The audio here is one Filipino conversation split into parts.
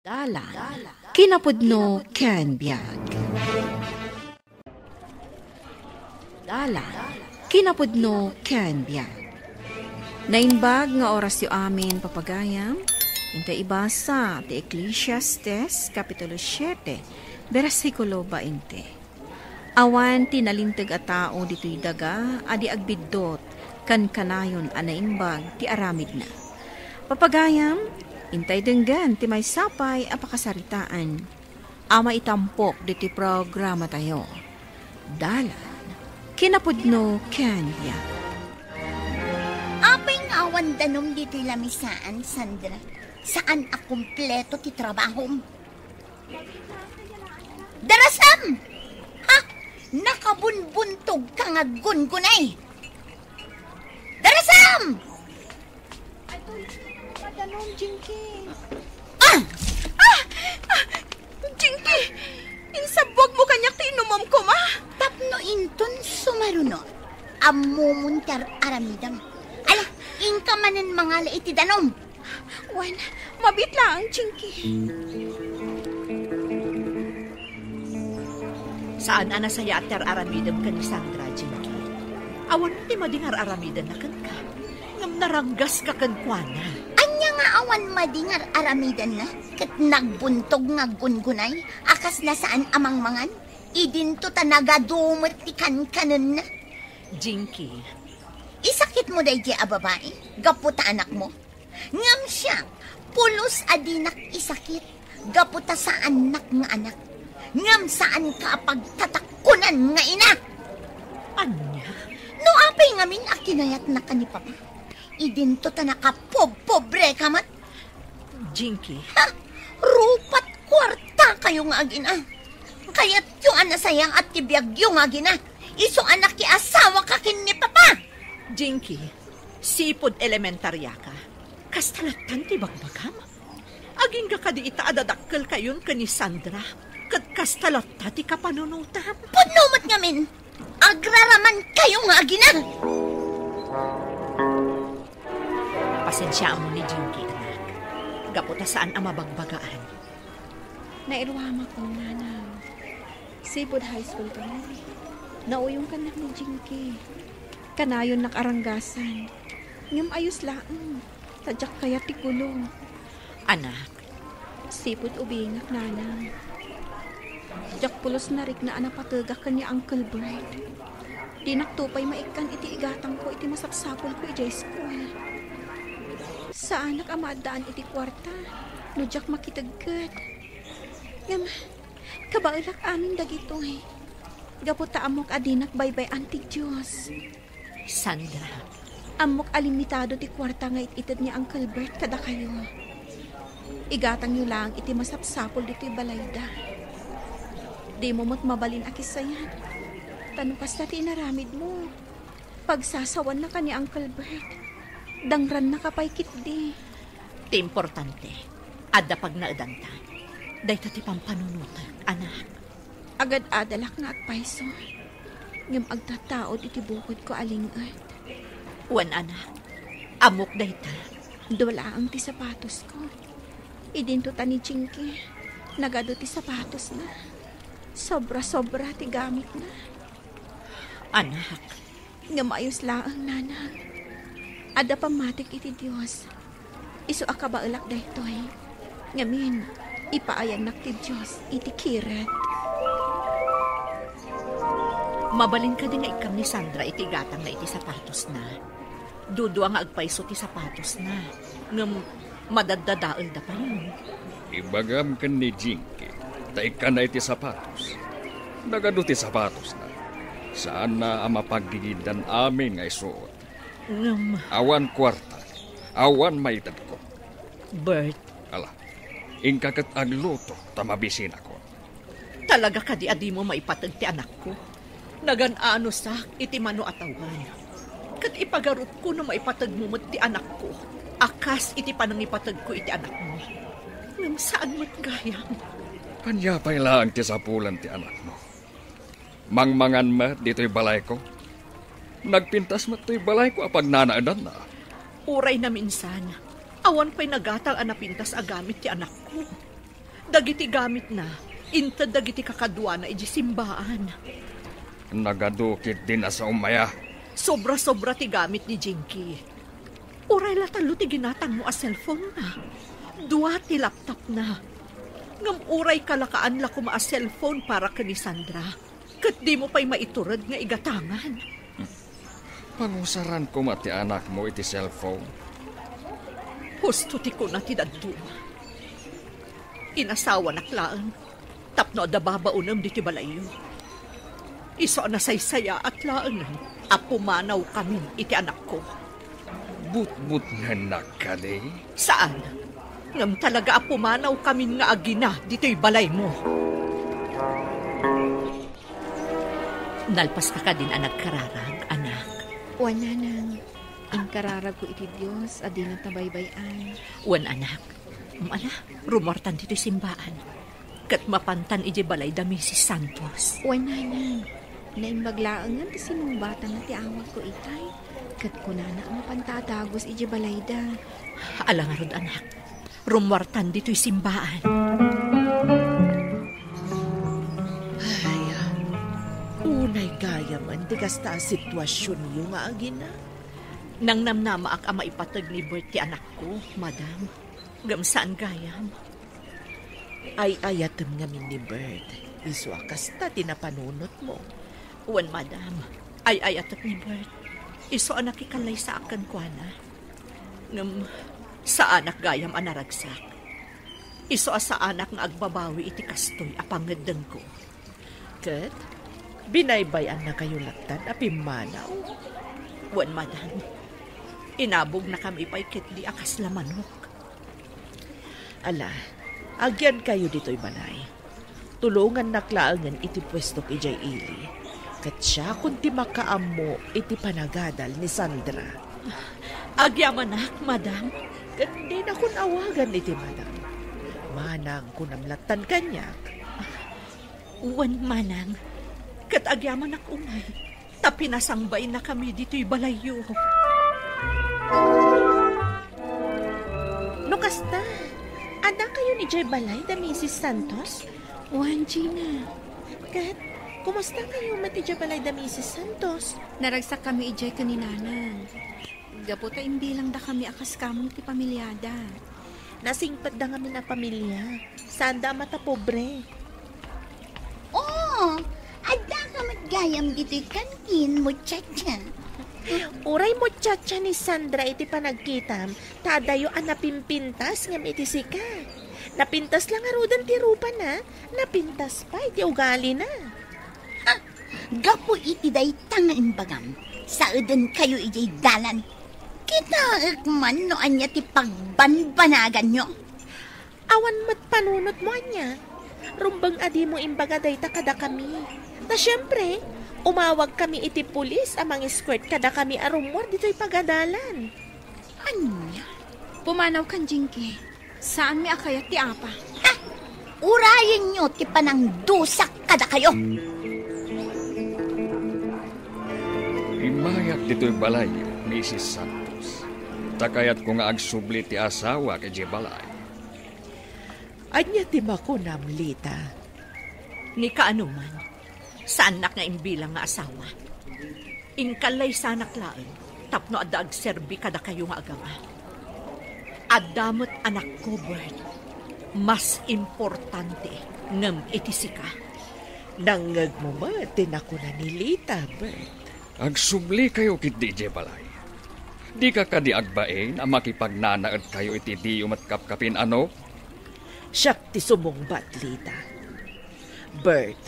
Dalan, kinapudno ken biag. Dalan, kinapudno ken biag. Nainbag nga oras yu amin papagayam, intay ibasa ti Ecclesiastes Kapitulo 7, versikulo 20. Awan tinalintag a tao dito'y daga, adi agbiddot, kan kanayon anaimbag ti aramid na. Papagayam, intay denggan ti may sapay apakasaritaan. Ama itampok diti programa tayo. Dalan, kinapudno kanya. Apay nga awan danom diti lamisaan, Sandra. Saan a kumpleto ti trabahom? Darasam! Ha? Nakabunbuntog ka nga gungunay! Darasam! Danom, Jinky. Jinky! Insabwag mo kanyak ti inumam ko, ma. Tapno inton sumaruno. Amumuntar aramidam. Ala, inka manen mga iti danom. Wan, mabit lang, Jinky. Saan anasaya at aramidam ka ni Sandra, Jinky? Awan ti madingar aramidam na kan ka. Ngam naranggas ka kan kuana. Anya nga awan madingar aramidan na, kat nagbuntog nga gungunay, akas na saan amang mangan, idinto ta nagadumot ti kankanan na. Jinky, Isakit mo day a babae, gaputa anak mo. Ngam siya, pulos adinak isakit, gaputa sa anak nga anak. Ngam saan ka pagtatakunan nga ina. anya? No apay ngamin akinayat na ka ni papa. Idinto ta nakapobre ka man. Jinky, Ha? Rupat kwarta kayo nga agina. Kaya't yung anasayang at tibiyag yung agina. Iso anak ki asawa ka kin ni papa. Jinky, sipod elementarya ka. Kastalatan ti bagbagam. Aging ka di ita adadakkel kayon ka ni Sandra. Kat kastalata ti kapanunutam. Punumat ngamin. Agraraman kayo nga agina. Pasensya mo ni Jinky, anak. Gaputa saan ang mabagbagaan. Nairwama ko, nanang. Sipod high school ka na. Nauyong kanak ni Jinky. Kanayon nakaranggasan. Ngam ayos lang. Tadyak kaya ti kulong. Anak, Sipod ubingak, nanang. Jak pulos na rik na anapatagak ka ni Uncle Bert. Di naktupay maikan iti igatang ko iti masapsapol ko iti school. Sa anak amadaan iti kwarta, no jak makitagkat. Ngam, kabailak amin dagito eh. Gaputa amok adinak baybay anti Diyos. Sandra, Amok alimitado ti kwarta nga ititid ni Uncle Bert kada kayo. Igatang nyo lang iti masapsapol dito balayda. Di mo mo't mabalin akisayan. Tanukas na ti inaramid mo. Pagsasawan na ka ni Uncle Bert. Dangran na kapaykit di. ti importante. Adda pag naadanta. Day ti pampanunutan, anak. Agad-adalak nga agpaiso. Ngam agtataod iti bukod ko alingat. Wan, anak. Amok day ta. Dula ang ti sapatos ko. Idinto ta ni Jinky. Nagado ti sapatos na. Sobra-sobra ti gamit na. Anak, Nga maayos lang ang nanang. Ada pamatik iti Diyos. Isu akabaulak daytoy. Ngamin, ipaayan nak ti Diyos iti kiret. mabalin ka din nga ikam ni Sandra iti gatang na iti sapatos na. Dudua nga agpaiso ti sapatos na. Ngam madadadaol da pa rin. Ibagam kan ni Jinky, taika na iti sapatos. Nagado ti sapatos na. Saan na ang mapagdigidan amin nga isuot. Awan kwarta, awan maitad ko. Bert, Ala, ingkakat agluto, tamabisin ako. talaga ka di adi mo maipatag ti anak ko. Nagan-ano sa iti mano atawan. Kat ipagarot ko na maipatag mo ti anak ko. Akas iti panangipatag ko iti anak mo. Ngam saan mo't gayam? Panyapay lang ti sapulan ti anak mo. Mangmangan ma dito'y balay ko. Nagpintas mo to'y balay ko apag nanaadan na. Uray na minsan. Awan pa'y nagatal anapintas agamit ti anak ko. Dagiti gamit na, inta dagiti kakadwa na iji simbaan. Nagadukit din na sa umaya. Sobra-sobra ti gamit ni Jinky. Uray latalo ti ginatang mo a cellphone na. Dua ti laptop na. Ngam uray kalakaan la kuma a cellphone para ka ni Sandra. Kat di mo pa'y maiturad nga igatangan. Pangusaran ko mati anak mo iti cellphone. Husto ti ko na ti daduma. Inasawa na klaan. Tapno da babaunam di ti balayo. Iso na saysaya at laan. Apumanaw kami iti anak ko. But-but nga nakali. Saan? Ngam talaga apumanaw kami nga agina dito'y balay mo. Nalpas ka din ang nagkararag, anak. Wan nanang, ang kararag ko iti Diyos, adi na tabaybayan. Wan anak, mala, rumortan dito'y simbaan. Kat mapantan iji balay da Mrs. Santos. Wan nanang, naimbaglaangan ti sinumbatan na ti awag ko itay. Kat kunana ang pantatagos iji balayda. Alangarod anak, rumortan dito'y simbaan. Unay gaya man, di kasta sitwasyon yung nga agina. Nang namnamaak ang maipatag ni Bert ti anak ko, madam. Gamsaan gayam. Ay ayatem ngamin ni Bert. Iswa kasta tinapanunot mo. Wan madam, ay ayatak ni Bert. Iso anak ikalay sa akan kuana. Ngam sa anak gayam anaragsak. Iso sa anak nga agbabawi iti kastoy apangedeng ko. Kat, binaybayan na kayo laktan apimanaw. Wan madam, inabog na kami pa'y kitli akas lamanok. Ala, agyan kayo dito'y balay. Tulungan naklaangan iti pwesto kay Jay Ili. Kat siya kunti makaamo iti panagadal ni Sandra. Agyaman anak, madam. Kat di na kun awagan iti madam. Manang kunamlatan kanyak. Wan manang, kat agyaman ak umay. Tapi nasangbay na kami dito'y balayo. No kasta, ada kayo ni Jay Balay da Mrs. Santos? Wan, Gina. Kat, kumusta kayo mati Jay Balay da Mrs. Santos? Naragsak kami ijay kaninanang. Gaputa imbilang da kami akas kamo ti pamilyada. Nasingpad da kami na pamilya. Sanda mata pobre. Oh, ada ka matgayam dito'y kantin mo, chacha. Uray mo chacha ni Sandra iti panagkitam, tadayo ang napimpintas ngam iti sika. Napintas lang arudan ti rupa na, napintas pa iti ugali na. Gapo iti day tangan bagam. Saadan kayo ijay dalan. Kitaak man no anya ti pagbanbanagan nyo. Awan mat panunot mo anya. Rumbang adi mo imbaga day takada kami. Ta syempre, umawag kami iti pulis amang escort kada kami arumor dito'y pagadalan. Anya? Pumanaw kan Jinky. Saan mi akayat ti apa? Ha? Urayan nyo ti panang dusak kada kayo. Imayat dito'y balay, Mrs. Santos. Takayat ko nga agsubli ti asawa kay Jay Balay. Anya ti makunam, Lita. Ni kaanuman, saan nak nga imbilang nga asawa. Ingkalay sanak laen, tapno adda agserbi kada kayo nga agawa. Adamot anak ko, Bert. Mas importante ngem iti sika. Nangag mo ba, tinakuna ni Lita, Bert? Agsubli kayo kit DJ Balay. Di ka kadi agbain ang makipagnanaad kayo iti di umatkapkapin ano? Siyak ti sumungbat, Lita. Bert,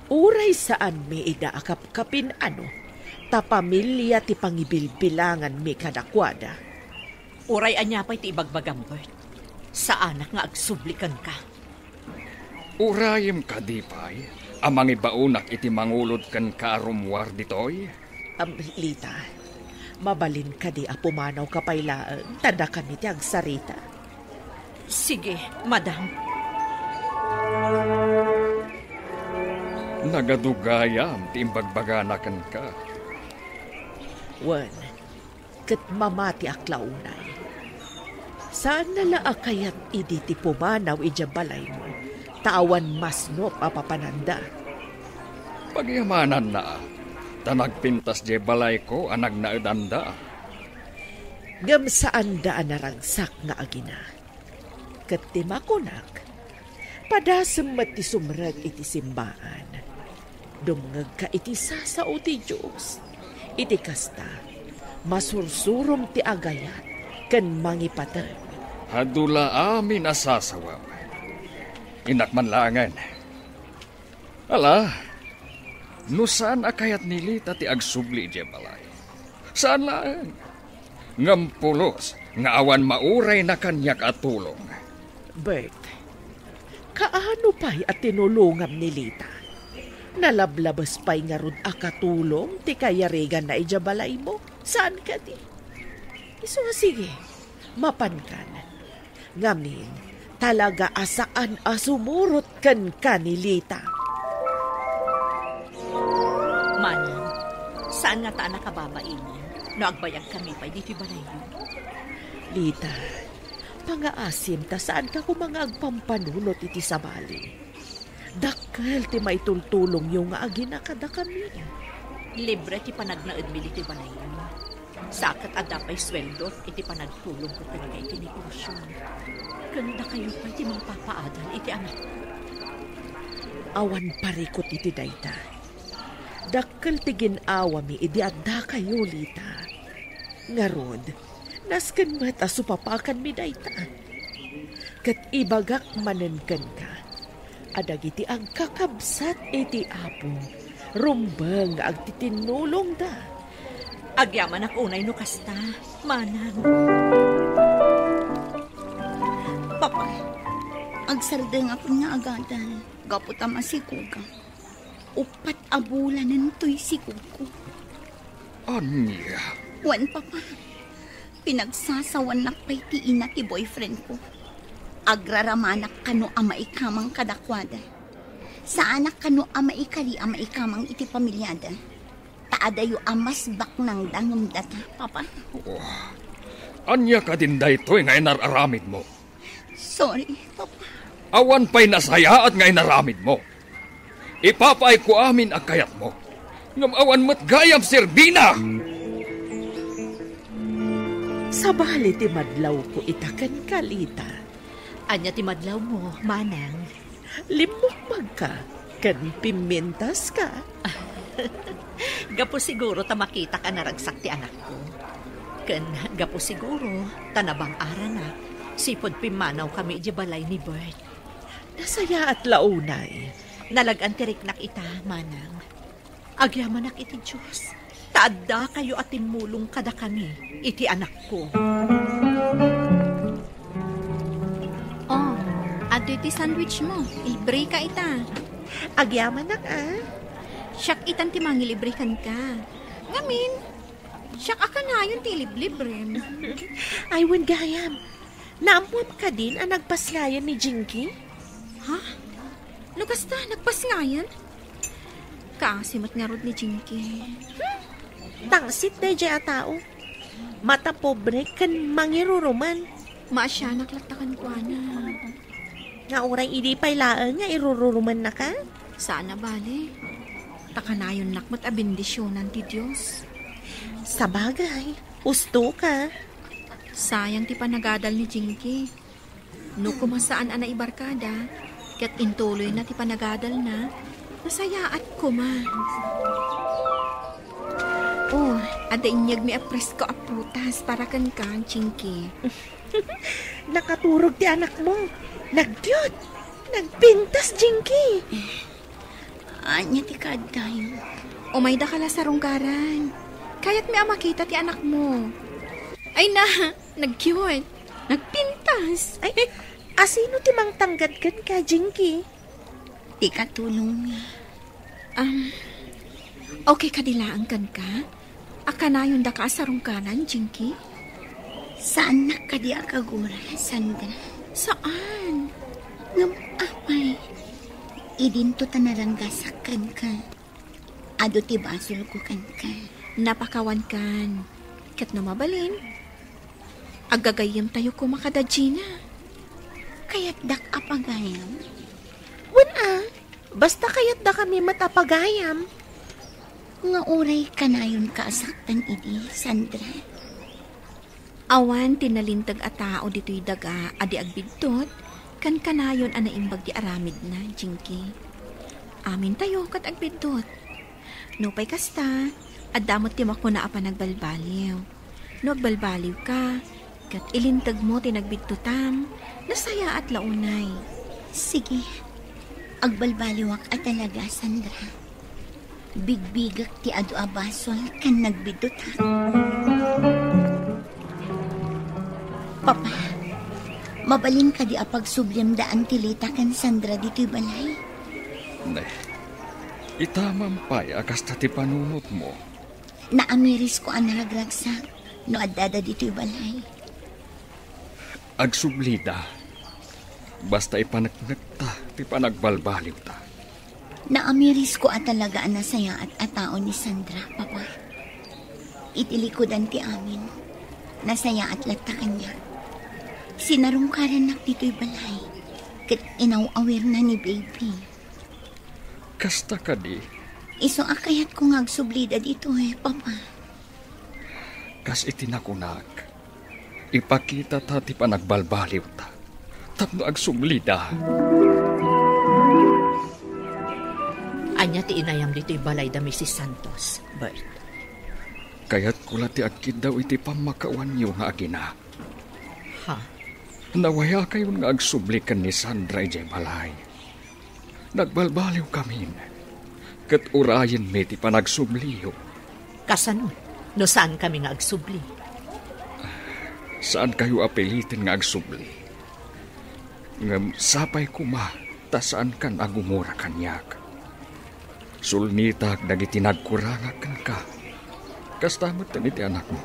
uray saan mi idaakapkapin ano? Ta pamilya ti pangibilbilangan mi kadakwada. Uray anya pa'y ti ibagbagam, Bert. Sa anak nga agsublikan ka. Urayem kadipay, amang ibaunak iti mangulod kan kaarumwar ditoy. Lita, mabalin ka di apumanaw kapaylaan, tanda kami ti agsarita. Sige, madam. Nagadugayam ti imbagbaganakan ka. Wan, kat mamati aklaunay. Saan nalaa kayat idi ti pumanaw ija balay mo? Tawan masno papapananda. Pagyamanan na, tanagpintas je balay ko anag naedanda. Ngam saan daan naragsak nga agina. Ket ti makunak, padasem met ti sumreg iti simbaan. Dumngeg ka iti sasao ti Diyos. Iti kasta, masursurom ti agayat, ken mangipatan. Hadula amin asasawam. Inakmanlangan. Ala, no saan akayat nilita ti agsubli je balay? Saan lang? Ngampulos, nga awan mauray na kanyak at tulong. Bert, kaano pa'y at tinulungam ni Lita? Nalablabas pa'y nga rod akatulong ti kayarigan na ija balay mo? Saan ka di? Iso sige, mapankan. Ngamin, talaga asaan asumurot kan kanilita. Manang, saan nga taan nakababainin? No agbayag kami pa'y dito balay mo. Lita, pangaasim ta saan ka kung mga agpampanunot iti sabali. Dakkel ti may tultulong yung nga agina kada kami. Libre ti panagnaed mi dito balay mo. Sakat adapay sweldo, iti panagtulong ko talaga iti negosyo. Ganda kayo pa iti magpapaadal iti anak ko. Awan parikot iti dayta. Dakkel ti ginawa mi iti adda kayo, Lita. Ngarod, nasken met asupapakan mi dayta. Ket ibagak manenken ka. Adag iti ang kakabsat iti apo. Rumbeng agtitinulong da. Agyaman ak unay no kasta, Manang. Papa, agsardeng ako nga agadan. Gaputa masikuga. Upat abulanan to'y sikuko. Anya? Wan, Papa. Pinagsasawan na pa'y ti ina ti boyfriend ko. Agraramanak kano ama ikamang kadakwada. Saanak kano ama ikali ama ikamang iti pamilyada. Taadayo amas bak ng dangam data, Papa. Oh, anya ka din daytoy nga inararamid mo. Sorry, Papa. Awan pa'y nasaya at nga inaramid mo. Ipapay ko amin ang kayat mo. Ngam awan mo't gayam serbina! Sabali ti madlaw ko itakan ka, Lita. Anya ti madlaw mo, Manang. Limukmag ka, kan pimentas ka. Gapo siguro ta makita ka naragsak ti anak ko. Ken gapo siguro tanabang ara na. Sipod pimanaw kami di balay ni Bert. Nasaya at launay. Nalagantiriknak ita, Manang. Agyamanak iti Diyos. Taadda kayo at timulong kada kami, iti anak ko. Oh, ato iti sandwich mo. Libre ka ita. Agyamanak Siyak itan ti mangilibrikan ka. Ngamin, siyak aka na yun ti libre. Ay, wan gayam. Naamuam ka din ang nagpaslayan ni Jinky? Ha? Lugas na, nagpasngayan? Kaasimat nga rod ni Jinky. Tangsit na dya tao. Mata pobre kan mangiruruman. Maasya naklatakan ko na. Nga oray idi pa'y laan nga irururuman na ka? Sana bale. Takanayon nakmat a bendisyonan ti Diyos. Sabagay, usto ka. Sayang ti panagadal ni Jinky. No kumasaan ana ibarkada, kat intuloy na ti panagadal na, nasayaat ko ma. Oh, ada inyag mi apres ko a prutas para kan Jinky. Nakaturog ti anak mo. Nagdyot. Nagpintas, Jinky. Anya ti kadayo. Umay da kala sa rungkaran. Kaya't mi makita ti anak mo. Ay na, nag-cute. Nagpintas. Ay, asino ti mang tanggad kan ka, Jinky? Ti katulong mi. Okay kadilaan kan ka? Akanayon da ka sa rungkaran, Jinky? Saan na ka di akagura, Sandra? Saan? Ngam apay. Idinto tanaranggasakan ka. Ado ti basul ko kan ka. Napakawan kan. Kat na mabalin. Agagayam tayo ko makadadji na. Kaya't dak apagayam. Basta kaya't da kami matapagayam. Nga oray kanayon kaasaktan idi, Sandra. Awan tinalintag a tao dito'y daga adi agbidtot, kan kanayon ana imbag di aramid na, Jinky. Amin tayo kat agbidtot. No pay kasta, adamot tim ako na apa nagbalbaliw. No agbalbaliw ka, kat ilintag mo tinagbidtotam, nasaya at launay. Sige, agbalbaliwak at talaga, Sandra. Bigbigak ti adu abasol kan nagbidot ha. Papa, mabalin ka di apag sublem daan tilita kan Sandra dito'y balay. Ne, itamampay akas ti panunot mo. Naamiris ko ang nalagragsak no adada dito'y balay. Agsublida, basta ipanagnagta ti panagbalbaliw ta. Naamiris ko at talaga ang nasaya at atao ni Sandra, Papa. Itilikodan ti amin. Nasaya at lata kanya. Sinarungkaran nak dito'y balay. Kat inaw-aware na ni baby. Kasta ka di, Iso akayat ko nga agsublida dito Papa. kas itinakunag. Ipakita ta ti panagbalbaliw ta. Tapno agsublida. Anya ti inayam dito'y balay da Mrs. Santos, Bert. Kaya't kula ti agkid daw iti pamakawan niyo nga agina. Ha? Nawaya kayo nga agsublikan ni Sandra ijay balay. Nagbalbaliw kami. Kat urayan mi ti panagsubliyo. Kasanot, no saan kami nga agsubli? Saan kayo apelitin nga agsubli? Ngam sapay kuma, ta saan kan agumura kanyak. Sulnitag dagiti nagkurangakan ka. Kastamot na iti anak mo.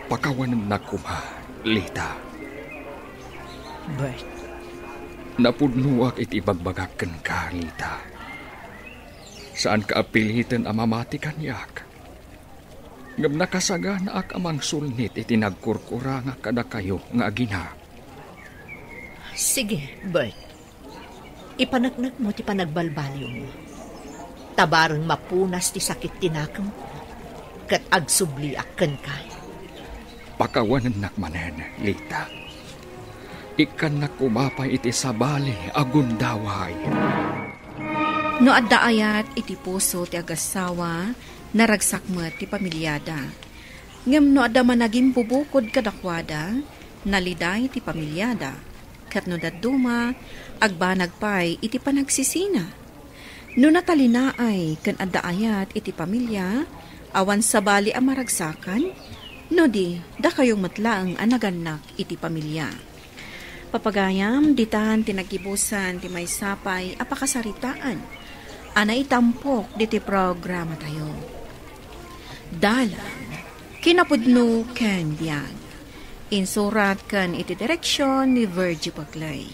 Pakawanan na kuma, Lita. Bert, Napudnuak iti bagbagakan ka, Lita. Saan ka apilitan amamati kanyak? Ngam nakasaga na ak amang sulnit iti nagkurkuranga kada kayo nga agina. sige, Bert. Ipanagnak mo ti panagbalbaliw mo. Tabarang mapunas ti sakit tinakam ko. Kat agsubli akken ka. Pakawanan nakmanen, Lita. Ikan na kumapay iti sabali agundaway. No adda ayat iti puso ti agasawa, naragsak mo ti pamilyada. Ngem no adda managing bubukod kadakwada, naliday ti pamilyada. Kat no daduma, agbanagpay iti panagsisina. No natalinaay kan adda ayat iti pamilya, awan sabali ang maragsakan, no di, da kayong matlaang anaganak iti pamilya. Papagayam, ditan tinagibusan ti may sapay apakasaritaan. Ana itampok diti programa tayo. Dalan, kinapudno ken biyag. Insurat kan iti direksyon ni Virgie Paglay.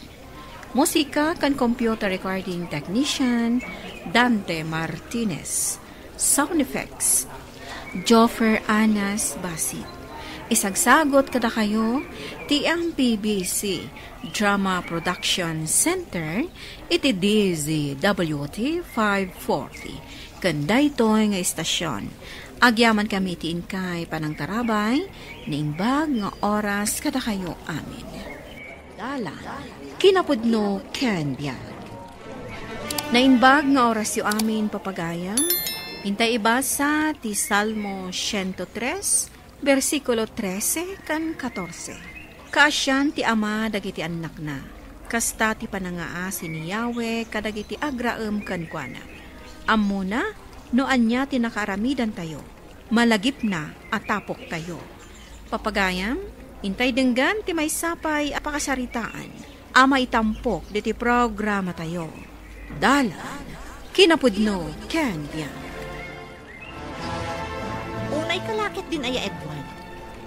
Musika kan computer recording technician Dante Martinez. Sound effects Joffer Anas Basit. Isagsagot kada kayo ti ang PBC Drama Production Center iti DZWT 540 kanda ito'y nga istasyon. Agyaman kami ti inkay panang tarabay naimbag nga oras kada kayo amin. Dala, kinapudno ken biyag. Naimbag nga oras yu amin papagayam, intay ibasa ti Salmo 103, versikulo 13 kan 14. Kaasyan ti ama dagiti anak na, kasta ti panangaasi ni Yahweh kadagiti agraem kan kuana. Amuna, no anya ti nakaaramidan tayo, malagip na atapok tayo. Papagayam, intay denggan ti may sapay apakasaritaan, ama itampok diti programa tayo. Dala, kinapudno, ken biyan. Unay kalakit din aya Edward.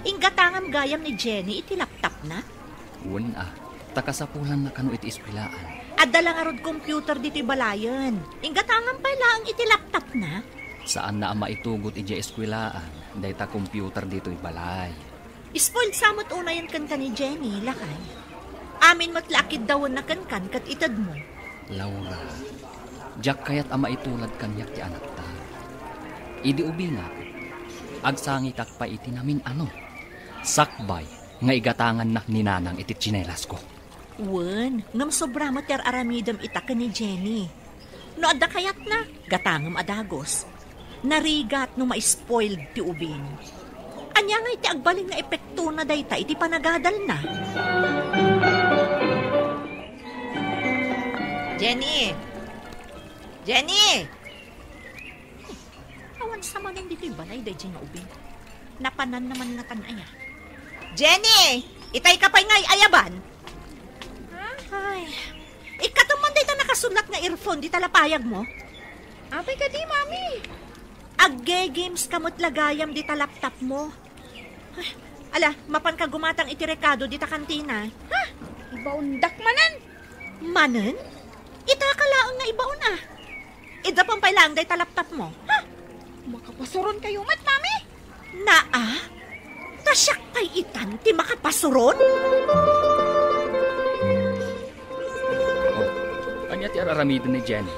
Inggatangam gayam ni Jenny iti laptop na. Una, takasapulan na kano iti ispilaan. Adala nga rod computer dito balayan. Inggatangam pa lang iti laptop na. Saan na ang maitugot iti eskwilaan, dahil ta computer dito'y balay. Spoiled samot una yan kan ni Jenny, lakay. Amin matlakid dawon na kan kat itad mo. Laura, jak kayat ama itulad kanyak ti anak ta. Idi ubinga, agsangi kak pa iti namin ano. Sakbay, nga igatangan nak ni nanang iti tsinelas ko. Wen, ngam sobra mo ter aramidam ita kan ni Jenny. No adda kayat na, gatangam adagos. Narigat no ma-spoiled ti ubing. Anya nga iti agbaling na epekto na dayta iti panagadal na. Jenny! Jenny! Awan sa manang dito'y balay day nga ubing. Napanan naman na kanaya. Jenny! Itay ka pa'y ngay ayaban? Ay, ikatuman day ta nakasulat nga earphone di talapayag mo? Abay ka di, mami. Agge-games kamot lagayam di ta laptop mo. Ay, ala, mapan ka gumatang iti rekado di ta kantina. Ha? Ibaundak manan. Manen? Ita kalaon nga ibaon ah. Ida pang pailang day ta laptop mo. Ha? Makapasuron kayo mat, mami. Naa? Tasyak pa'y itan ti makapasuron? Anya ti araramidon ni Jenny.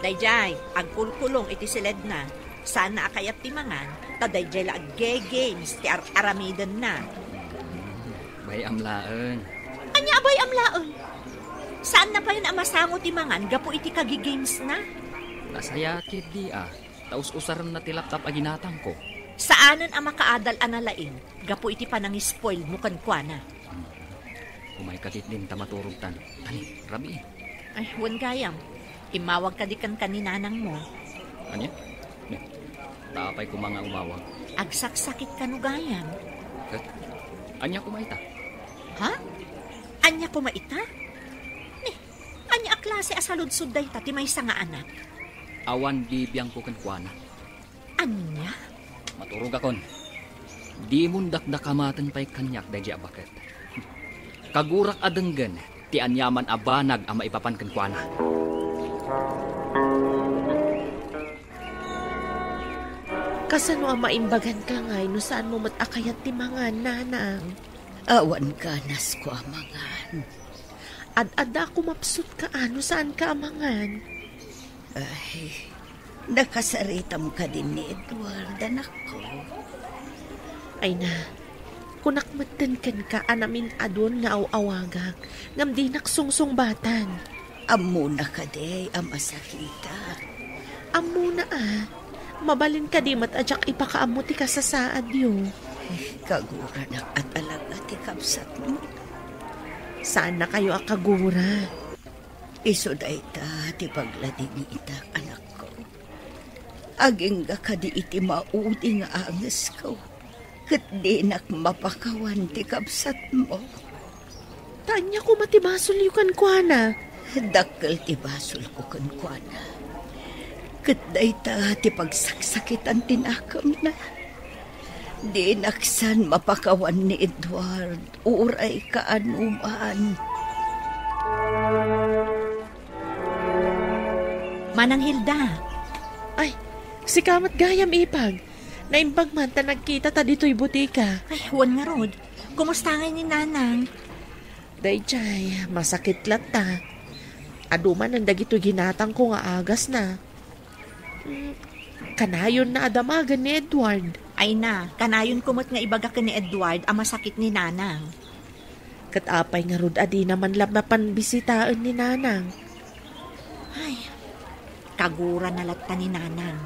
Dayjay, agkulkulong iti siled na. Saan na akayat ti mangan, ta dayjay la agge-games ti aramidan na. Bay amlaan. Anya abay amlaon? Saan na pa yun amasango ti mangan, gapo iti kagi-games na? Nasayakit di Taus usaran na ti laptop aginatang ko. Saanan ang makaadal analaing, gapo iti panang-spoil mo kankwana. Kumay katit din tamaturog tan. Ani, rabi. Ay, wan gayam. Imawag ka di kan kaninanang mo. Anya? Tapay ko mga umawag. Agsaksakit ka no gayam. Anya kumaita? Ha? Anya kumaita? Anya a klase asaludsud day ta ti may nga anak. Awan bibiyang ko kankwana. Anya? Maturog akon. Di mundak na kamatan pa'y kanyak day bakit. Kagurak adenggan, ti anyaman abanag ang maipapan kankwana. Kasano ang maimbagan ka ngay no saan mo matakayat ti mga nanang? Awan ka nas ko amangan. Ad-ada ko mapsut ka ano saan ka amangan? Ay, nakasaritam ka din ni Edward, anak ko. Ay na, kunakmatan ka anamin adon nga awawagag, ngam di naksungsong batan. Amo na ka day, amasakita. Amo na mabalin ka di matadyak ipakaamuti ka sa saad yo. Kagura na at alaga ti kapsat mo. Saan na kayo akagura? Iso day ta, ti paglading itak anak ko. Aging ka di iti maudi nga angas ko. Kat di nak mapakawan ti kapsat mo. Tanya ko matibasol yu kankwana. Dakkel ti basol ko kankwana. Kat day ta, ti pagsaksakitan tinakam na. Di naksan mapakawan ni Edward. Uray ka anuman. Manang Hilda. Ay, si kamat gayam ipag. Naimbag man ta nagkita ta dito'y butika. Ay, huwan nga rod. Kumusta nga ni nanang? Dayjay, masakit lat ta. Aduman ang dagito'y ginatang ko nga agas na. Kanayon na adamagan ni Edward. Ay na, kanayon kumot nga ibaga ka ni Edward ang masakit ni nanang. Katapay nga rod adi naman labapan bisitaan ni nanang. Ay, kagura na latta ni nanang.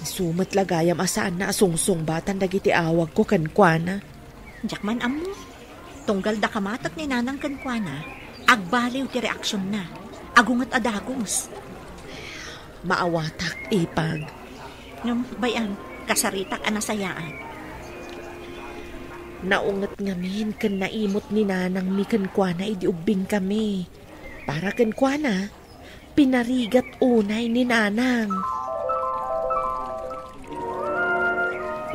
Sumat lagayam asaan na asungsong batan dagiti awag ko kankwana. Jakman amo, tunggal da kamatat ni nanang kankwana, agbaliw ti reaksyon na, agungat adagos. Maawatak ipag. Ngam, bayan, kasaritak anasayaan. Naungat ngamin kan naimot ni nanang mi kankwana idiubing kami. Para kankwana, pinarigat unay ni nanang.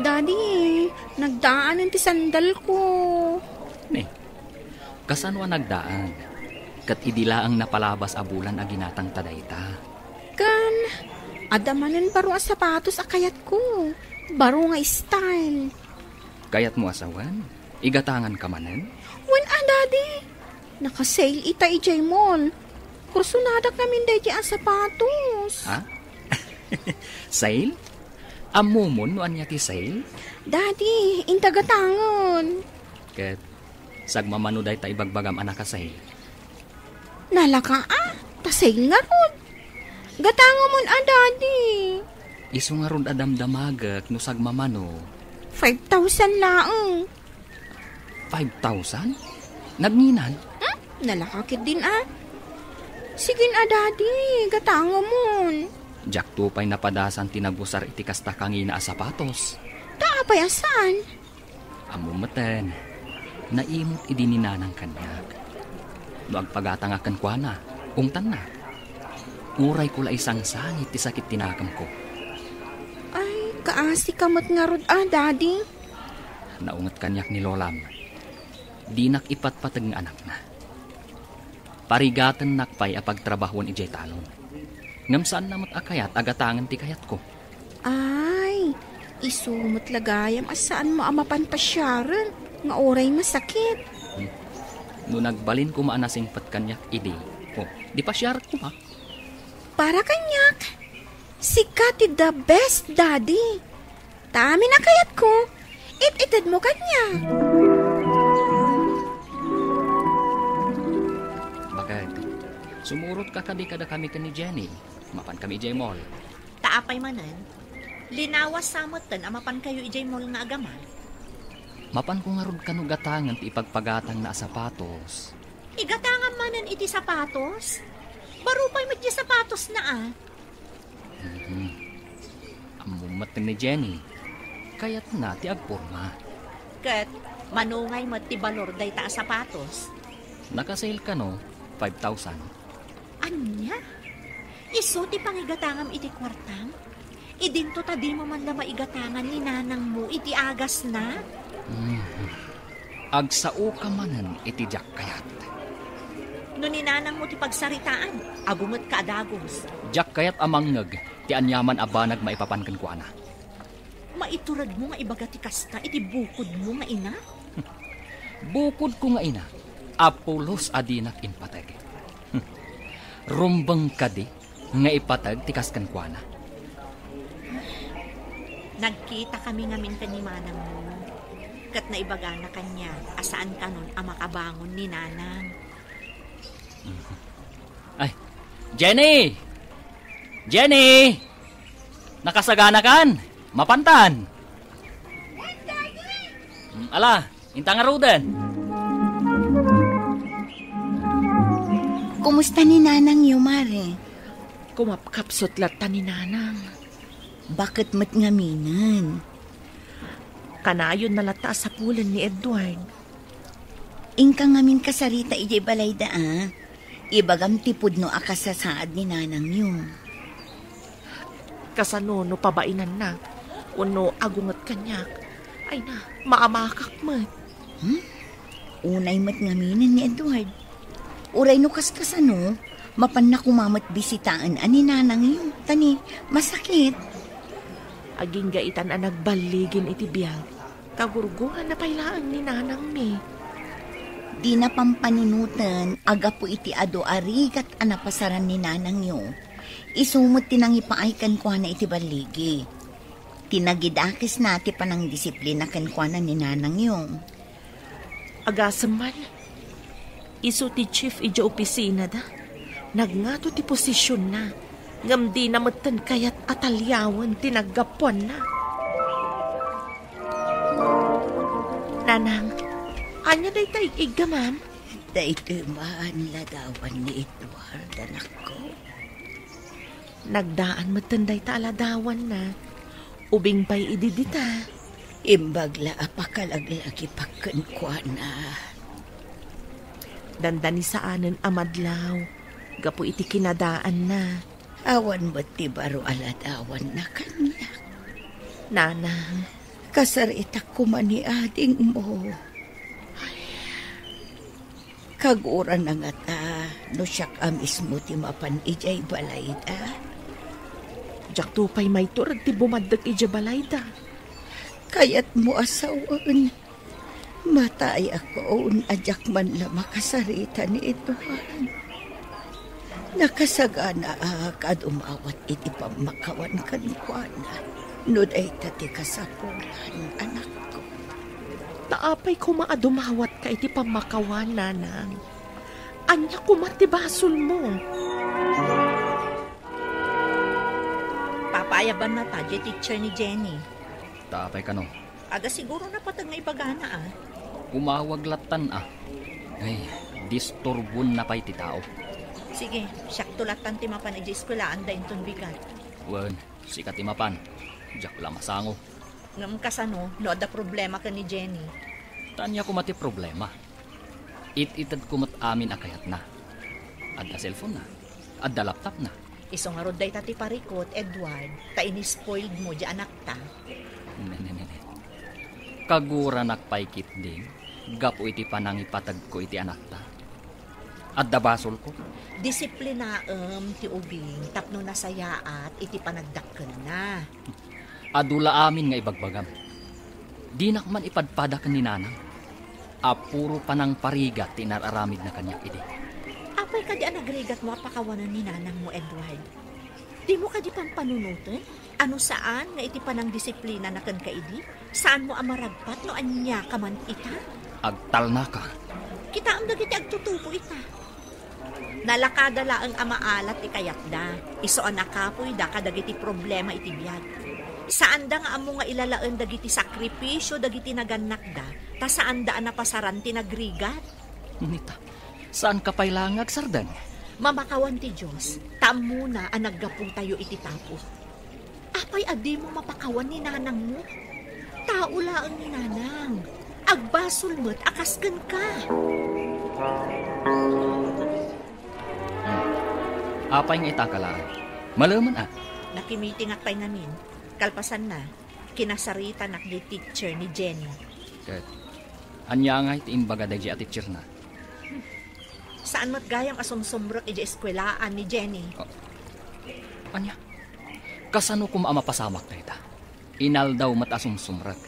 Daddy, nagdaanan ti sandal ko. Kasanwa nagdaan. Kat idilaang napalabas abulan aginatang tadayta. Kan, adamanan baro a sapatos akayat ko. Baro nga style. Kayat mo asawan? Igatangan ka manen? Wan Daddy. Naka-sale ita ijay mall. Kursunadak namin day ang sapatos. Ha? Sale? Amumon no anya ti sale? Daddy, intagatangon. Ket sagmamano day ta ibagbagam anak ka sale. Nalaka ta-sale nga rod. Gatangon mo Daddy. Isu nga rod adamdamagak no sagmamano. 5,000 laang. 5,000? Nagninan? Nalakakit din Sige Daddy, gatangon mo. Jak tupay napadasan tinagusar iti kasta kangina a sapatos. Taapayasan. Amumeten, naimot idininanang kanyak. No agpagatangakan kwa na, ungtan na. Uray ko la isang sangit ti sakit tinakam ko. Ay, kaasi kamot nga rod Daddy. Naungat kanyak ni Lolam. Dinak ipatpatag nga anak na. Parigatan nakpay apagtrabahon ijay talon. Ngam saan namat akayat agatangan ti kayat ko. Ay, isumot lagayam asaan mo amapan pasyaran. Nga oray masakit. No nagbalin ko maanasing patkanyak idi. Di pa siyar ko ha. Para kanyak. Sikat the best Daddy. Tami na kayat ko. Ititid mo kanya. Bakit? Sumurot ka kada kami ka ni Jenny. Mapan kami ijay mall. Taapay manan, linawas samotan amapan kayo ijay mall nga agaman. Mapan ko nga rod kanugatangan ti ipagpagatang na sapatos. Igatangan manan iti sapatos? Barupay mo iti sapatos na Amumat ni Jenny. Kayat na ti agporma. Kat, manungay mo ti balor day ta sapatos. Nakasale ka no, 5,000. Anya? Iso ti pangigatangam iti kwartang? Idinto ta di mo man na maigatangan ni nanang mo iti agas na? Agsao ka manan iti jak kayat. No ni nanang mo ti pagsaritaan, agungot ka adagos. Jak kayat amangnag, ti anyaman abanag maipapankan ko ana. Maiturad mo nga ibaga ti kasta, iti bukod mo nga ina? Bukod ko nga ina, Apolos adinak inpatag. Rumbang kadi, nga ipatag ti kaskan ko ana. Nagkita kami ngamin ka ni manang mo. Kat na ibaga na kanya, asaan ka nun ang makabangon ni nanang. Ay, Jenny! Jenny! Nakasagana kan? Mapantan! Ala, intang nga roden. Kumusta ni nanang Yumare? Kumapkapsot lata ni nanang. Bakit mat ngaminan? Kanayon na lata sa pulan ni Edward. Ingka ngamin kasarita ijay balay da Ibagam tipod no akasasaad ni nanang yung. Kasano no pabainan na. Uno agungat kanyak. Ay na, maamakak mat. Unay mat ngaminan ni Edward. Uray no kaskasano, mapan na kumamat bisitaan ani nanang yung. Tani, masakit. Aging gaitan ang nagbaligin iti biyag. Kagurguhan na pailaan ni nanang mi. Di na pampanunutan, aga po iti ado arigat anapasaran ni nanang yung. Isumot tinangipaikan ko na iti baligi. Tinagidakis na ti panang disiplina kan ko na ni nanang yung. Agasaman, iso ti chief ija opisina da. Nagngato ti posisyon na. Ngam di namatan kayat atalyawan tinagapuan na. Nanang, anya day taig iga, ma'am? Daitumaan ladawan ni Edward, anak ko. Nagdaan matanday ta aladawan na. Ubing pa'y ididita. Imbagla apakalaglagi pagkankwa na. Dandani saanan amadlaw. Gapo iti kinadaan na. Awan ba't ti baro aladawan na kanya? Nanang, kasaritak kumani ading mo. Kagura na nga ta, no siyak mismo ti mapan ijay balayda. jak tupay may turad ti bumaddag ija balayda. Kaya't mo asawaan. Matay ako adyak man la makasarita ni Edward. Nakasagana kad umawat iti pamakawan kanikwana. Nuday tati kasapulan, anak ko. Taapay ko maadumawat ka iti pamakawan, nanang. Anya kumatibasol mo. Papayaban na ta, teacher ni Jenny. Taapay ka no. Aga siguro na patag na ibagana Umawag latan Ay, disturbon na pa'y ti tao. Sige, siyak tulatan ti mapan iji eskwelahan da inton bigat. Wen, sikat ti mapan. Diyak la masango. Ngam kasano, no da problema ka ni Jenny. Tanya ko mati problema. Ititad ko mat amin akayat na. Adda cellphone na. Adda laptop na. Isong arod day tati parikot, Edward. Ta ini-spoiled mo di anak ta. Ne. Kagura nakpaikit ding. Gapo iti panangipatag ko iti anak ta. Adda basol ko. Disiplinaem ti ubing tapno nasayaat iti panagdakkel na. Adula amin nga ibagbagam. Di nakman ipadpadakan ni nanang. Apuro panang parigat tinararamid na kanyak idi. Apay ka di anagrigat mo apakawanan ni nanang mo, Edward. Di mo ka di pampanunutin? Ano saan nga iti panang disiplina na kan kaidi? Saan mo amaragpat no anya ka man ita? Agtal na ka. Kita ang dagiti agtutupo ita. Nalakadala ang amaalat ikayakda. Iso anakapoy da kadagiti problema iti biyag. Saan da nga amo nga ilalaan dagiti sakripisyo dagiti naganakda, ta saan da napasaran ti nagrigat? Nita, saan ka pailangag, sardan? Mamakawan ti Diyos, tamo na ang naggapong tayo iti tapos. Apay adi mo mapakawan ni nanang mo? Tao laang ni nanang. Agbasol mo't akasgan ka. Apay nga itakalaan. Malaman Nakimiting at pay namin. Kalpasan na, kinasarita nak di teacher ni Jenny. Kat, anya nga iti imbaga da at teacher na. Saan mat gayam asumsumrot iti eskwelaan ni Jenny? Anya, kasano kum amapasamak na ita? Inal daw mat asumsumrot.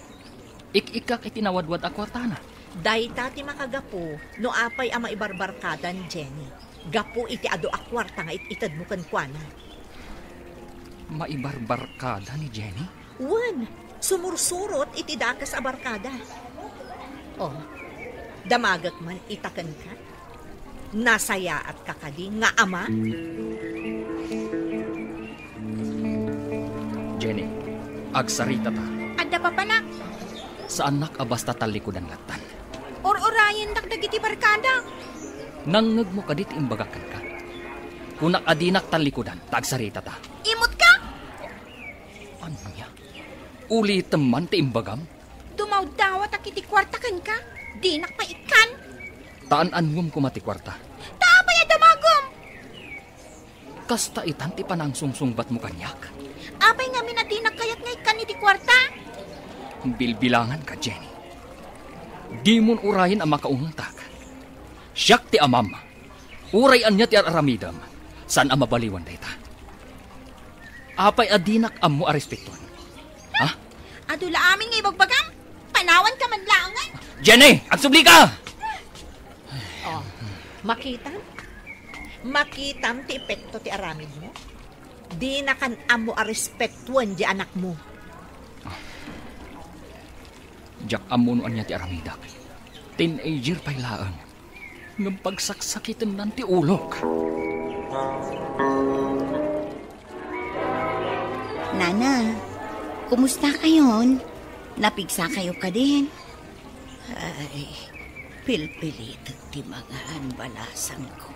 Ik-ikak iti nawadwad akwartana. Dayta ti makagapo, no apay ama ibarbarkada ni Jenny. Gapo iti ado akwarta nga itad mo kankwana. Maibarbarkada ni Jenny? Wan, sumursurot iti dakas abarkada. Oh, damagak man itakan ka? Nasaya at kakadi nga ama? Jenny, agsarita ta. Adda pa panak. Saan nakabasta talikudan latan? Or-orayin nakdagiti barkada. Nangag mo kadit imbagakan ka. Kunak adinak talikudan, tagsarita ta. Imot ka? Ano niya? Uli teman ti imbagam? Dumawdawat ak iti kwartakan ka. Di nakpaikan. Taan-anwam kumati kwarta. Taapay adamagom. Kasta itan ti panang sungsungbat mo kanyak. Apay nga minadinak kayat nga ikan iti kwarta. Bilbilangan ka, Jenny. Di mon urayin ang makauntak. Siyak ti amam. Urayan niya ti aramidam. San ang mabaliwan dayta? Apay adinak ammo arespekton. Ha? Adula amin nga ibagbagam. Panawan ka man laangan. Jenny! Agsubli ka! Oh, makitam? Makitam ti epekto ti aramid mo? Di na kan amo arespektuan di anak mo. Jak amunuan niya ti aramidak. Teenager pa'y laang. Ng pagsaksakitan ng ti ulok. Nana, kumusta kayon? Napigsa kayo ka din? Ay, pilpilit ti mga anbalasang ko.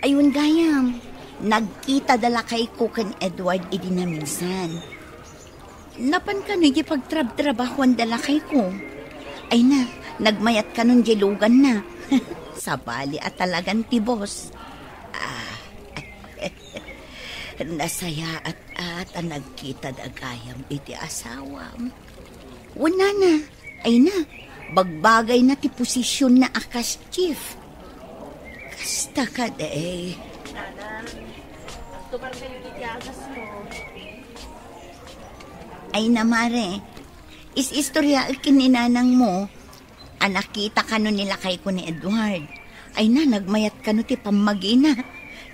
Ayun gayam, nagkita dala kay ko kan Edward idi na minsan. Napan ka no di pagtrab-trabahuan dala kay ko. Ay na, nagmayat ka nun jelugan na. Sabali at talagang ti boss. Nasaya at nagkita dagayam iti asawam. Wala na, ay na, bagbagay na ti posisyon na akas chief. Kasta ka day. Tumar kayo iti agas mo. Ay na mare, Is-istorya kininanang mo, nakita ka no nila kay ko ni Edward. Ay na, nagmayat ka no ti pamagina.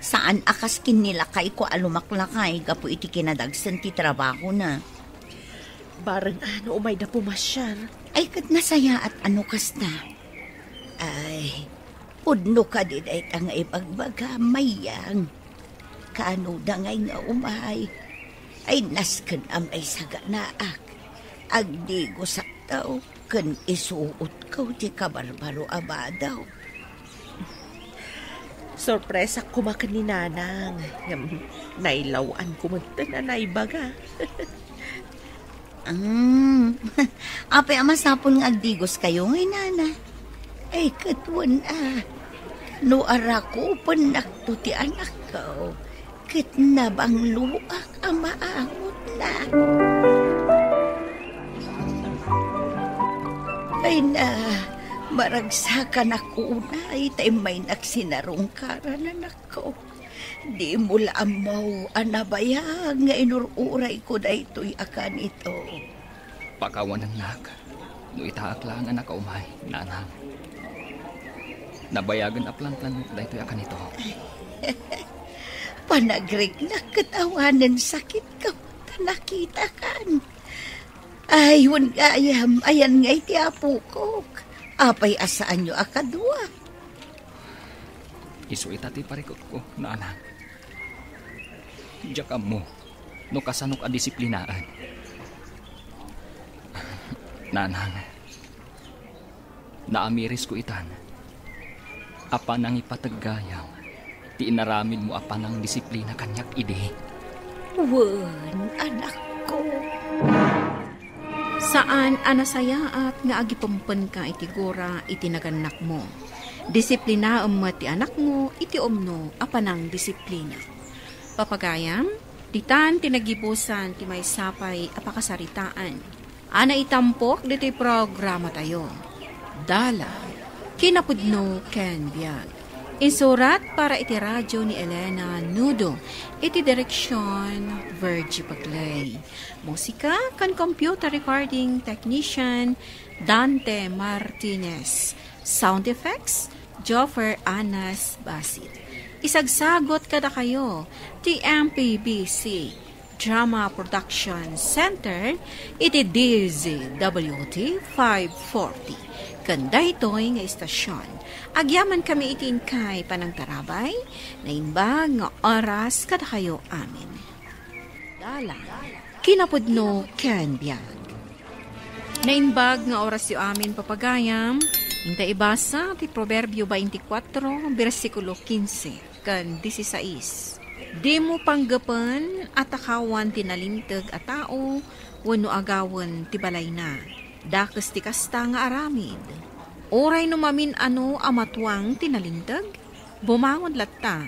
Saan akas kinilakay ko alumaklakay, gapo iti kinadagsan ti trabaho na. Barang ano umay na pumasyal. Ay kat nasaya at ano kas na. Ay, pudno ka din ay tanga ipagbaga mayang. Kaano da ngay nga umay. Ay nasken amay saga naak. Agdi ko sa tao, kan isuot ko ti kabarbaro abadaw. Sorpresa kumakan ni Nanang. Nailawan kumunta na naibaga. Apay amasapon nga agdigos kayo ngay nana. Ay katwan no ara ko panakto ti anak ko. Kat na bang luak amaangot na. Ay na, maragsakan ako unay, tayo may naksinarungkaran anak ko. Di mula amaw, anabayang nga inururay ko na ito'y akan ito. Pakawan ng nak, no itaak lang anak ka umay, nanang. Nabayagan aplan-plan mo na ito'y akan ito. Panagrig na katawanan sakit ka, nakita kan. Ay, wan gayam, ayan nga'y tiapukok. Apay asaan nyo akadwa. Isu itati parikot ko, nanang. Diyak mo, no kasanok a disiplinaan. Nanang, naamiris ko itan. Apa nang ipataggayam, ti inaramid mo apa nang disiplina kanyak ide. Wan, anak ko. Saan anasayaat nga agipumpen ka iti gora iti naganak mo. Disiplina mo ti anak mo iti omno apanang disiplina. Papagayam, ditan tinagibusan ti may sapay apakasaritaan. Ana itampok diti programa tayo. Dala, kinapudno ken biag. Insurat para iti radyo ni Elena Nudo, iti direksyon Virgie Paglay. Musika kan computer recording technician Dante Martinez. Sound effects Joffer Anas Basit. Isagsagot kada kayo TMPBC Drama Production Center iti DZWT 540. Kanda ito'y nga istasyon. Agyaman kami itin kay panangtarabay, na imbag nga oras kada kayo amin. Dala, kinapudno ken biag. Na imbag nga oras yu amin papagayam, hinta ibasa ti Proverbio 24, versikulo 15, kan 16. Di mo panggapan at akawan tinalintag a tao, wano agawan ti balay na. Dakas ti kasta nga aramid. Oray numamin ano amatwang tinalintag, bumangon latta,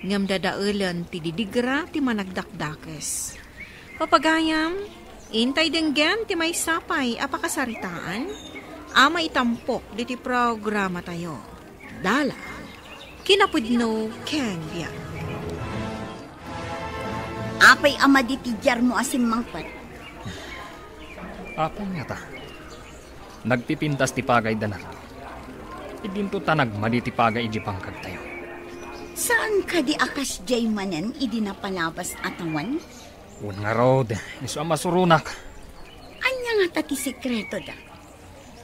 ngam dadaulan ti didigra ti managdakdakes. Papagayam, intay denggan ti may sapay apakasaritaan, ama itampok diti programa tayo. Dala, kinapudno ken biag. Apay ama ditijar mo asim mangpat. Apa nga ta? Nagpipintas ti pagay danar. Idinto tanag maditipagay iji pangkag tayo. Saan ka di akas jay manen idinapalabas atawan? Un nga rod, iso ang masurunak. Anya nga tati sekreto da?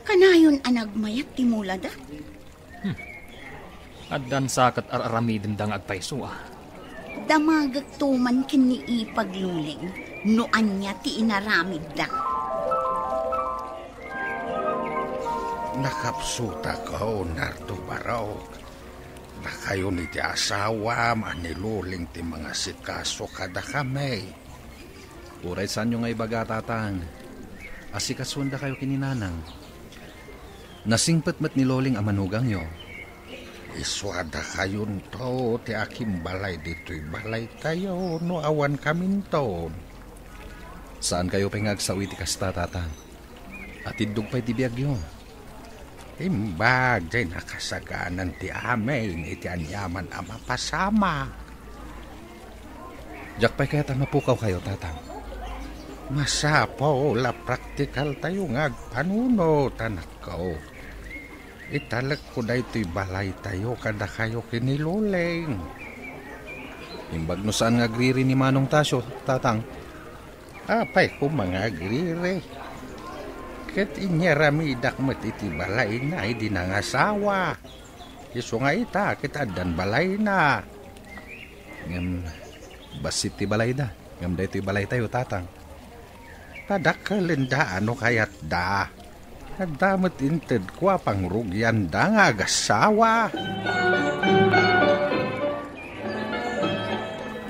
Kanayon anagmayat ti mula da? Addan sakat araramidin dang agpaysua. Damagag tuman kini ipagluling, no anya ti inaramid da. Nakapsuta ko, Nardo Barok. Na kayo ni ti asawa, maniluling ti mga sikaso kada kami. Uray saan nyo nga ibaga, tatang? Asikasunda kayo kininanang. Nasingpet met ni Loling amanugang nyo. Iswada kayo to, ti aking balay dito'y balay tayo, no awan kamin to. Saan kayo pengagsawi ti kasta, tatang? At idug pa'y ti biyag yun. Imbag, jay nakasaganan ti amin, iti anyaman ama pasama. Diyak pa'y kaya't mapukaw kayo, tatang. Masapaw la praktikal tayo nga agpanunot, anak ko. Italag ko na ito'y balay tayo kada kayo kiniluleng. Imbag no saan nga agriri ni Manong Tasyo, tatang? Apay ko mga agriri. Kat inyaramidak mo't iti balay na, hindi nangasawa. Iso nga ita, kitadan balay na. Ngam, basit ti balay da. Ngam da ito'y balay tayo, tatang. Padakalan da, ano kayat da? Nadamot inted ko pang rugyan da nga agasawa.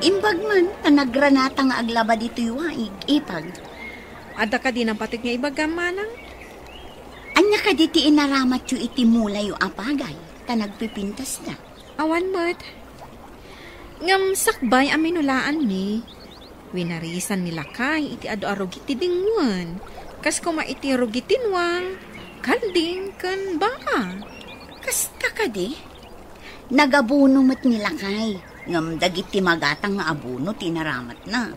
Imbag man, nagranata nga aglaba dito'y waig, ipag. Ada ka din ang patig nga ibagam manang? Anya ka diti inaramat yu iti mulay yu apagay, ta nagpipintas na. Awan mo't. Ngam sakbay aminulaan ni. Winarisan nila kay iti ado-arog iti dingwan. Kas kuma iti rugitinwang, kalding kan baka. Kas kakadi, nagabuno mo't nila kay. Ngam dagiti magatang nga abuno tinaramat na.